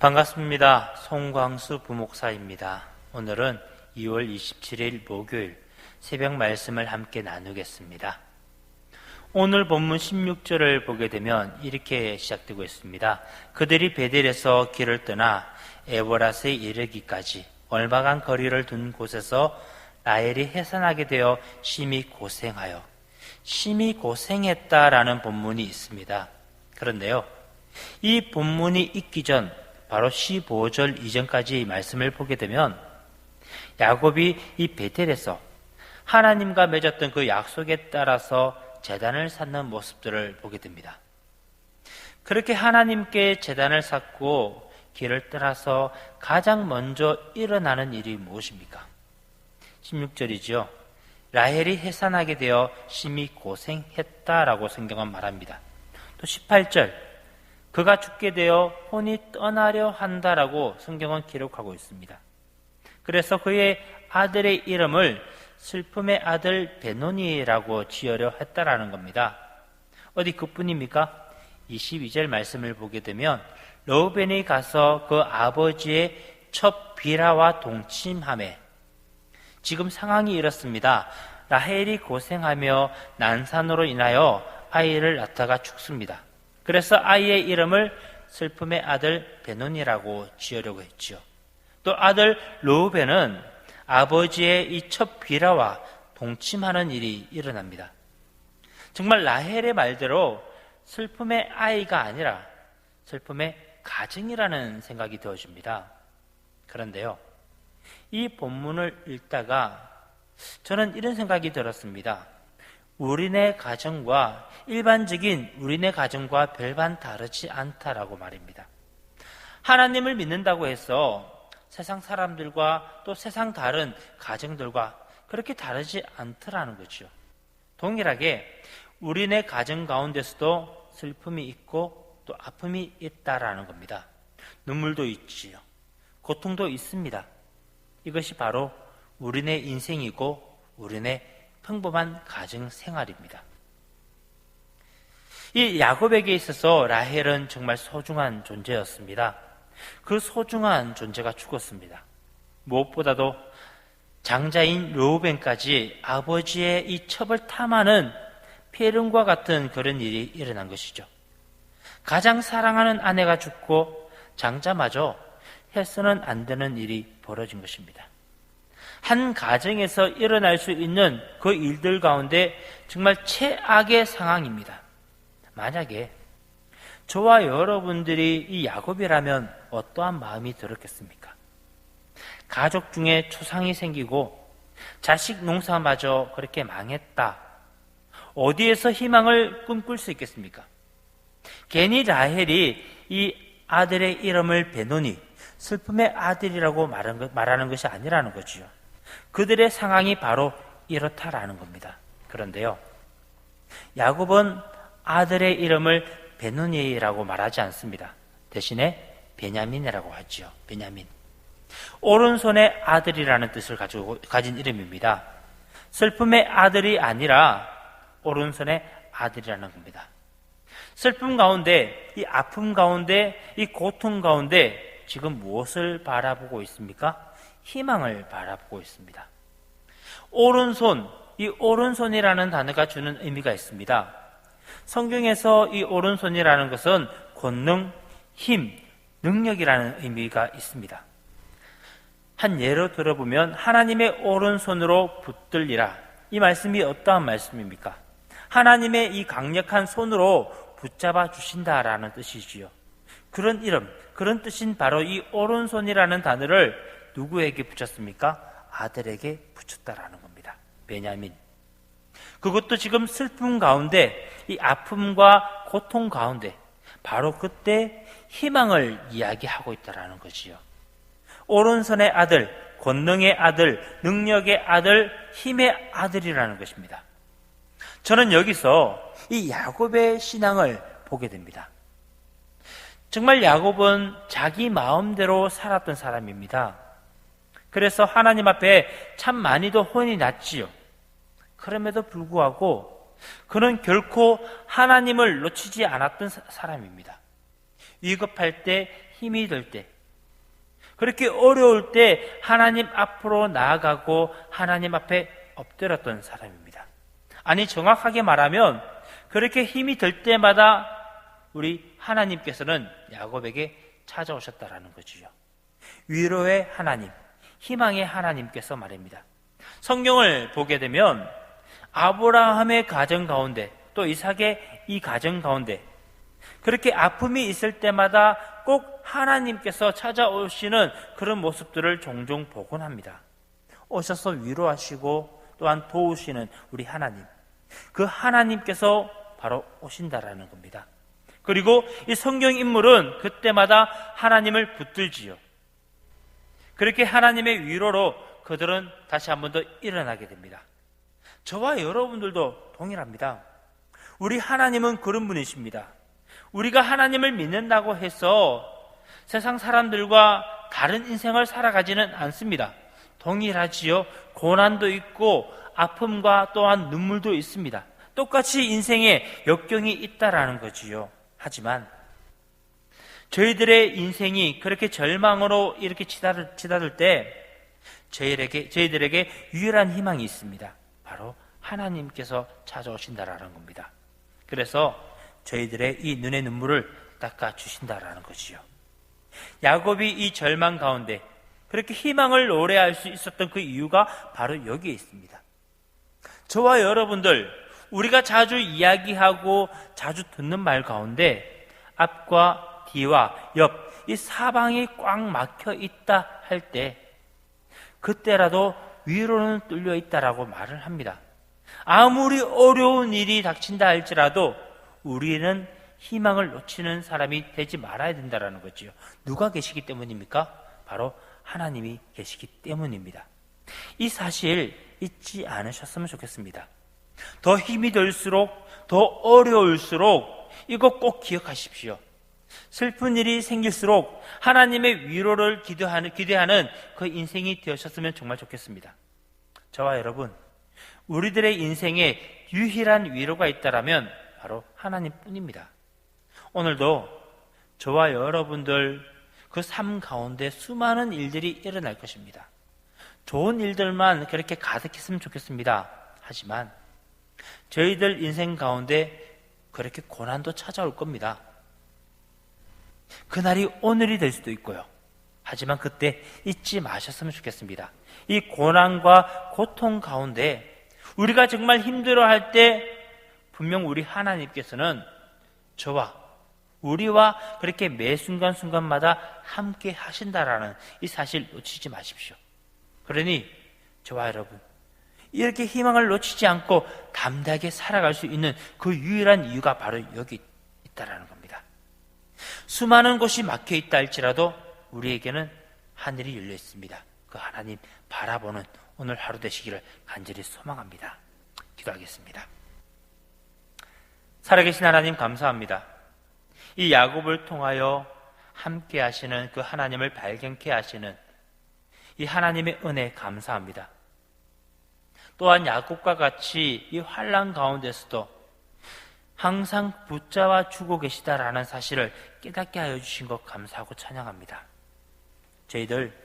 반갑습니다. 송광수 부목사입니다. 오늘은 2월 27일 목요일 새벽 말씀을 함께 나누겠습니다. 오늘 본문 16절을 보게 되면 이렇게 시작되고 있습니다. 그들이 베델에서 길을 떠나 에보랏에 이르기까지 얼마간 거리를 둔 곳에서 라헬이 해산하게 되어 심히 고생했다라는 본문이 있습니다. 그런데요, 이 본문이 있기 전 바로 15절 이전까지 말씀을 보게 되면 야곱이 이 베텔에서 하나님과 맺었던 그 약속에 따라서 제단을 쌓는 모습들을 보게 됩니다. 그렇게 하나님께 제단을 쌓고 길을 떠나서 가장 먼저 일어나는 일이 무엇입니까? 16절이죠. 라헬이 해산하게 되어 심히 고생했다라고 성경은 말합니다. 또 18절, 그가 죽게 되어 혼이 떠나려 한다라고 성경은 기록하고 있습니다. 그래서 그의 아들의 이름을 슬픔의 아들 베노니라고 지으려 했다라는 겁니다. 어디 그뿐입니까? 22절 말씀을 보게 되면 르우벤이 가서 그 아버지의 첫 비라와 동침하매, 지금 상황이 이렇습니다. 라헬이 고생하며 난산으로 인하여 아이를 낳다가 죽습니다. 그래서 아이의 이름을 슬픔의 아들 베논이라고 지으려고 했죠. 또 아들 르우벤은 아버지의 이 첫 비라와 동침하는 일이 일어납니다. 정말 라헬의 말대로 슬픔의 아이가 아니라 슬픔의 가정이라는 생각이 되어집니다. 그런데요, 이 본문을 읽다가 저는 이런 생각이 들었습니다. 우리네 가정과 일반적인 우리네 가정과 별반 다르지 않다라고 말입니다. 하나님을 믿는다고 해서 세상 사람들과 또 세상 다른 가정들과 그렇게 다르지 않더라는 거죠. 동일하게 우리네 가정 가운데서도 슬픔이 있고 또 아픔이 있다라는 겁니다. 눈물도 있지요. 고통도 있습니다. 이것이 바로 우리네 인생이고 우리네 평범한 가정 생활입니다. 이 야곱에게 있어서 라헬은 정말 소중한 존재였습니다. 그 소중한 존재가 죽었습니다. 무엇보다도 장자인 르우벤까지 아버지의 이 첩을 탐하는 폐륜과 같은 그런 일이 일어난 것이죠. 가장 사랑하는 아내가 죽고 장자마저 해서는 안 되는 일이 벌어진 것입니다. 한 가정에서 일어날 수 있는 그 일들 가운데 정말 최악의 상황입니다. 만약에 저와 여러분들이 이 야곱이라면 어떠한 마음이 들었겠습니까? 가족 중에 초상이 생기고 자식 농사마저 그렇게 망했다. 어디에서 희망을 꿈꿀 수 있겠습니까? 괜히 라헬이 이 아들의 이름을 베노니, 슬픔의 아들이라고 말하는 것이 아니라는 거지요. 그들의 상황이 바로 이렇다라는 겁니다. 그런데요, 야곱은 아들의 이름을 베노니라고 말하지 않습니다. 대신에 베냐민이라고 하죠. 베냐민. 오른손의 아들이라는 뜻을 가진 이름입니다. 슬픔의 아들이 아니라 오른손의 아들이라는 겁니다. 슬픔 가운데, 이 아픔 가운데, 이 고통 가운데 지금 무엇을 바라보고 있습니까? 희망을 바라보고 있습니다. 오른손, 이 오른손이라는 단어가 주는 의미가 있습니다. 성경에서 이 오른손이라는 것은 권능, 힘, 능력이라는 의미가 있습니다. 한 예로 들어보면 하나님의 오른손으로 붙들리라. 이 말씀이 어떠한 말씀입니까? 하나님의 이 강력한 손으로 붙잡아 주신다라는 뜻이지요. 그런 이름, 그런 뜻인 바로 이 오른손이라는 단어를 누구에게 붙였습니까? 아들에게 붙였다라는 겁니다. 베냐민. 그것도 지금 슬픔 가운데, 이 아픔과 고통 가운데 바로 그때 희망을 이야기하고 있다라는 거지요. 오른손의 아들, 권능의 아들, 능력의 아들, 힘의 아들이라는 것입니다. 저는 여기서 이 야곱의 신앙을 보게 됩니다. 정말 야곱은 자기 마음대로 살았던 사람입니다. 그래서 하나님 앞에 참 많이도 혼이 났지요. 그럼에도 불구하고 그는 결코 하나님을 놓치지 않았던 사람입니다. 위급할 때, 힘이 들 때, 그렇게 어려울 때 하나님 앞으로 나아가고 하나님 앞에 엎드렸던 사람입니다. 아니, 정확하게 말하면 그렇게 힘이 들 때마다 우리 하나님께서는 야곱에게 찾아오셨다라는 거지요. 위로의 하나님, 희망의 하나님께서 말입니다. 성경을 보게 되면 아브라함의 가정 가운데, 또 이삭의 이 가정 가운데 그렇게 아픔이 있을 때마다 꼭 하나님께서 찾아오시는 그런 모습들을 종종 보곤 합니다. 오셔서 위로하시고 또한 도우시는 우리 하나님, 그 하나님께서 바로 오신다라는 겁니다. 그리고 이 성경 인물은 그때마다 하나님을 붙들지요. 그렇게 하나님의 위로로 그들은 다시 한 번 더 일어나게 됩니다. 저와 여러분들도 동일합니다. 우리 하나님은 그런 분이십니다. 우리가 하나님을 믿는다고 해서 세상 사람들과 다른 인생을 살아가지는 않습니다. 동일하지요. 고난도 있고 아픔과 또한 눈물도 있습니다. 똑같이 인생에 역경이 있다라는 거지요. 하지만 저희들의 인생이 그렇게 절망으로 이렇게 치닫을 때 저희들에게 유일한 희망이 있습니다. 바로 하나님께서 찾아오신다라는 겁니다. 그래서 저희들의 이 눈의 눈물을 닦아주신다라는 거지요. 야곱이 이 절망 가운데 그렇게 희망을 노래할 수 있었던 그 이유가 바로 여기에 있습니다. 저와 여러분들, 우리가 자주 이야기하고 자주 듣는 말 가운데 앞과 뒤와 옆, 이 사방이 꽉 막혀 있다 할 때 그때라도 위로는 뚫려 있다라고 말을 합니다. 아무리 어려운 일이 닥친다 할지라도 우리는 희망을 놓치는 사람이 되지 말아야 된다는 거지요. 누가 계시기 때문입니까? 바로 하나님이 계시기 때문입니다. 이 사실 잊지 않으셨으면 좋겠습니다. 더 힘이 들수록, 더 어려울수록 이거 꼭 기억하십시오. 슬픈 일이 생길수록 하나님의 위로를 기대하는 그 인생이 되셨으면 정말 좋겠습니다. 저와 여러분, 우리들의 인생에 유일한 위로가 있다라면 바로 하나님뿐입니다. 오늘도 저와 여러분들 그 삶 가운데 수많은 일들이 일어날 것입니다. 좋은 일들만 그렇게 가득했으면 좋겠습니다. 하지만 저희들 인생 가운데 그렇게 고난도 찾아올 겁니다. 그날이 오늘이 될 수도 있고요. 하지만 그때 잊지 마셨으면 좋겠습니다. 이 고난과 고통 가운데 우리가 정말 힘들어할 때 분명 우리 하나님께서는 우리와 그렇게 매 순간순간마다 함께 하신다라는 이 사실 놓치지 마십시오. 그러니 저와 여러분, 이렇게 희망을 놓치지 않고 담대하게 살아갈 수 있는 그 유일한 이유가 바로 여기 있다라는 겁니다. 수많은 곳이 막혀 있다 할지라도 우리에게는 하늘이 열려 있습니다. 그 하나님 바라보는 오늘 하루 되시기를 간절히 소망합니다. 기도하겠습니다. 살아계신 하나님 감사합니다. 이 야곱을 통하여 함께 하시는 그 하나님을 발견케 하시는 이 하나님의 은혜 감사합니다. 또한 야곱과 같이 이 환난 가운데서도 항상 붙잡아 주고 계시다라는 사실을 깨닫게 하여 주신 것 감사하고 찬양합니다. 저희들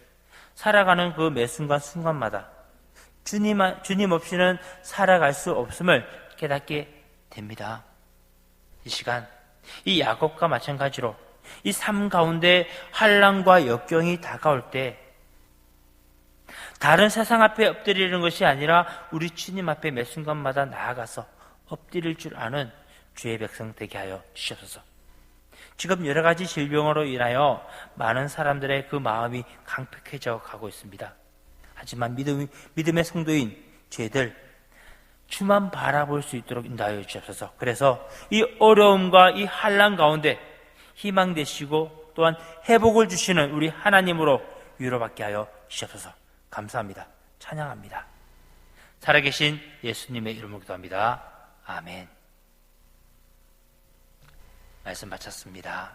살아가는 그 매 순간순간마다 주님 없이는 살아갈 수 없음을 깨닫게 됩니다. 이 시간 이 야곱과 마찬가지로 이 삶 가운데 환난과 역경이 다가올 때 다른 세상 앞에 엎드리는 것이 아니라 우리 주님 앞에 매 순간마다 나아가서 엎드릴 줄 아는 주의 백성 되게 하여 주시옵소서. 지금 여러 가지 질병으로 인하여 많은 사람들의 그 마음이 강팍해져 가고 있습니다. 하지만 믿음의 성도인 저희들 주만 바라볼 수 있도록 인도하여 주옵소서. 그래서 이 어려움과 이 환난 가운데 희망 되시고 또한 회복을 주시는 우리 하나님으로 위로받게 하여 주옵소서. 감사합니다. 찬양합니다. 살아계신 예수님의 이름으로 기도합니다. 아멘. 말씀 마쳤습니다.